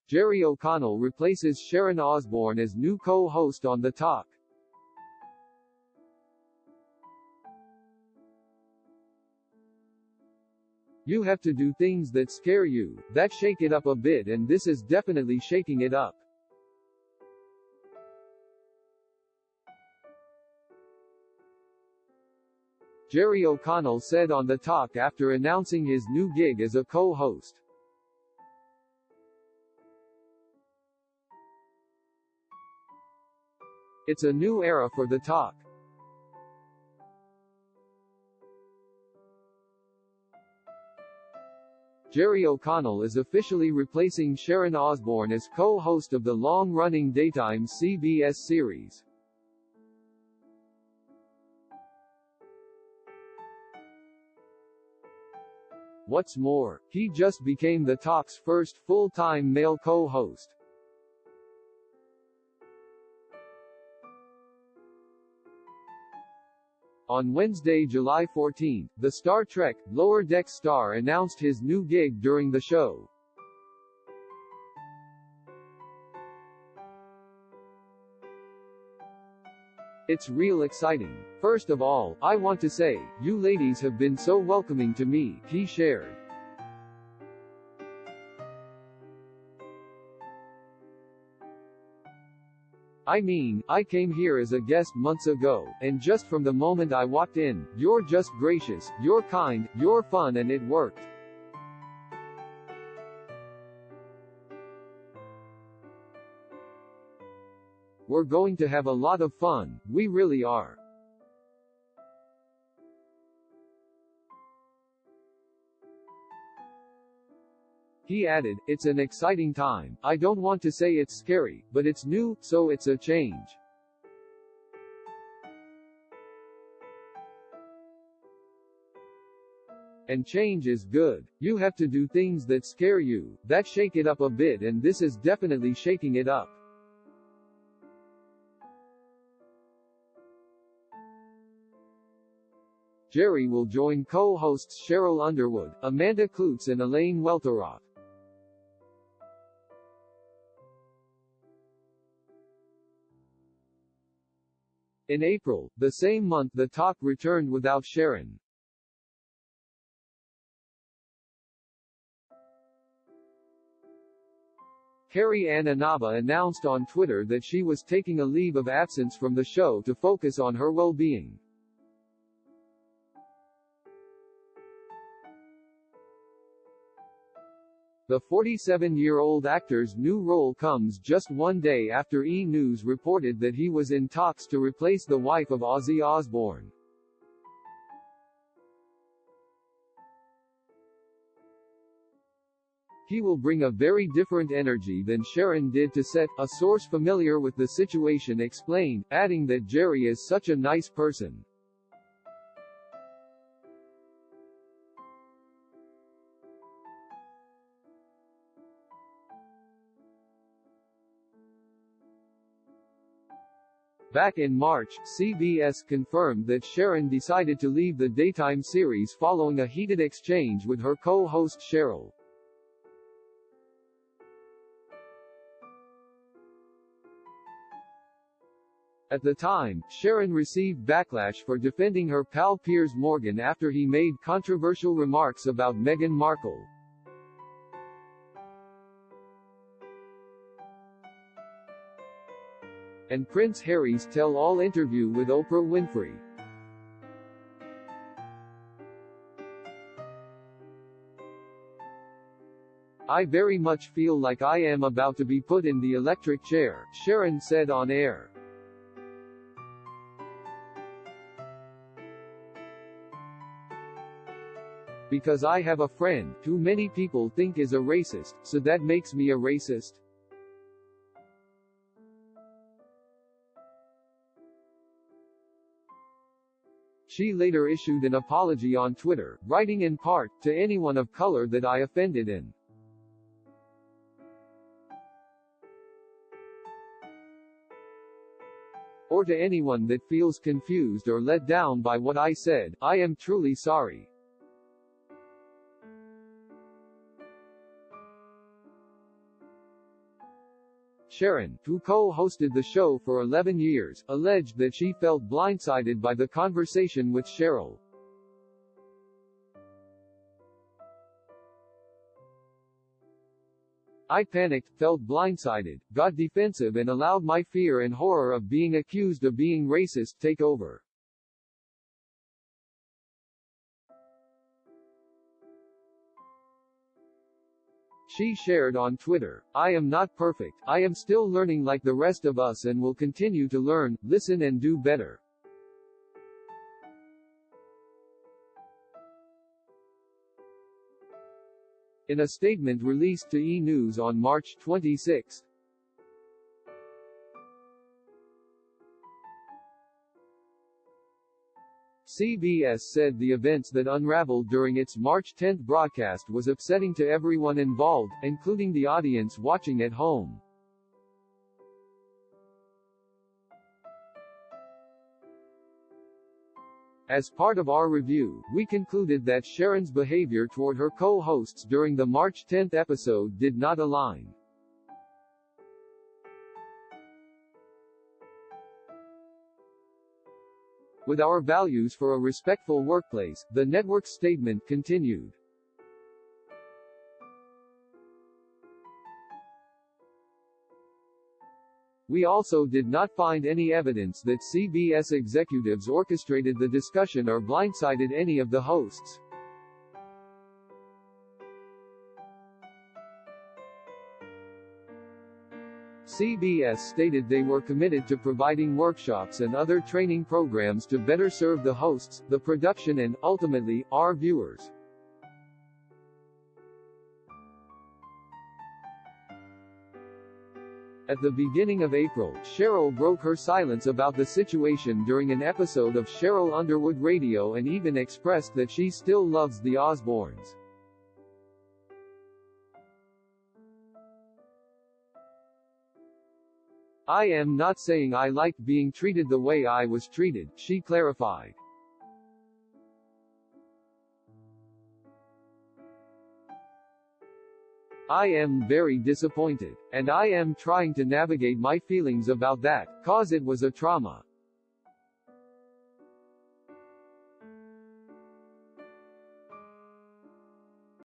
Jerry O'Connell replaces Sharon Osbourne as new co-host on The Talk. You have to do things that scare you, that shake it up a bit, and this is definitely shaking it up. Jerry O'Connell said on The Talk after announcing his new gig as a co-host. It's a new era for The Talk. Jerry O'Connell is officially replacing Sharon Osbourne as co-host of the long-running daytime CBS series. What's more, he just became The Talk's first full-time male co-host. On Wednesday, July 14, the Star Trek Lower Decks star announced his new gig during the show. It's real exciting. First of all, I want to say, you ladies have been so welcoming to me, he shared. I mean, I came here as a guest months ago, and just from the moment I walked in, you're just gracious, you're kind, you're fun, and it worked. We're going to have a lot of fun, we really are. He added, it's an exciting time. I don't want to say it's scary, but it's new, so it's a change. And change is good. You have to do things that scare you, that shake it up a bit, and this is definitely shaking it up. Jerry will join co-hosts Cheryl Underwood, Amanda Kloots and Elaine Welteroth. In April, the same month, The Talk returned without Sharon. Carrie Ann Inaba announced on Twitter that she was taking a leave of absence from the show to focus on her well-being. The 47-year-old actor's new role comes just one day after E! News reported that he was in talks to replace the wife of Ozzy Osbourne. He will bring a very different energy than Sharon did to set, a source familiar with the situation explained, adding that Jerry is such a nice person. Back in March, CBS confirmed that Sharon decided to leave the daytime series following a heated exchange with her co-host Cheryl. At the time, Sharon received backlash for defending her pal Piers Morgan after he made controversial remarks about Meghan Markle. And Prince Harry's tell-all interview with Oprah Winfrey. I very much feel like I am about to be put in the electric chair, Sharon said on air. Because I have a friend, who many people think is a racist, so that makes me a racist? She later issued an apology on Twitter, writing in part, to anyone of color that I offended in. Or to anyone that feels confused or let down by what I said, I am truly sorry. Sharon, who co-hosted the show for 11 years, alleged that she felt blindsided by the conversation with Cheryl. I panicked, felt blindsided, got defensive and allowed my fear and horror of being accused of being racist take over. She shared on Twitter, "I am not perfect, I am still learning like the rest of us and will continue to learn, listen and do better." In a statement released to E! News on March 26, CBS said the events that unraveled during its March 10 broadcast was upsetting to everyone involved, including the audience watching at home. As part of our review, we concluded that Sharon's behavior toward her co-hosts during the March 10 episode did not align with our values for a respectful workplace, the network's statement continued. We also did not find any evidence that CBS executives orchestrated the discussion or blindsided any of the hosts. CBS stated they were committed to providing workshops and other training programs to better serve the hosts, the production and, ultimately, our viewers. At the beginning of April, Cheryl broke her silence about the situation during an episode of Cheryl Underwood Radio and even expressed that she still loves the Osbournes. "I am not saying I liked being treated the way I was treated," she clarified. "I am very disappointed. And I am trying to navigate my feelings about that, cause it was a trauma.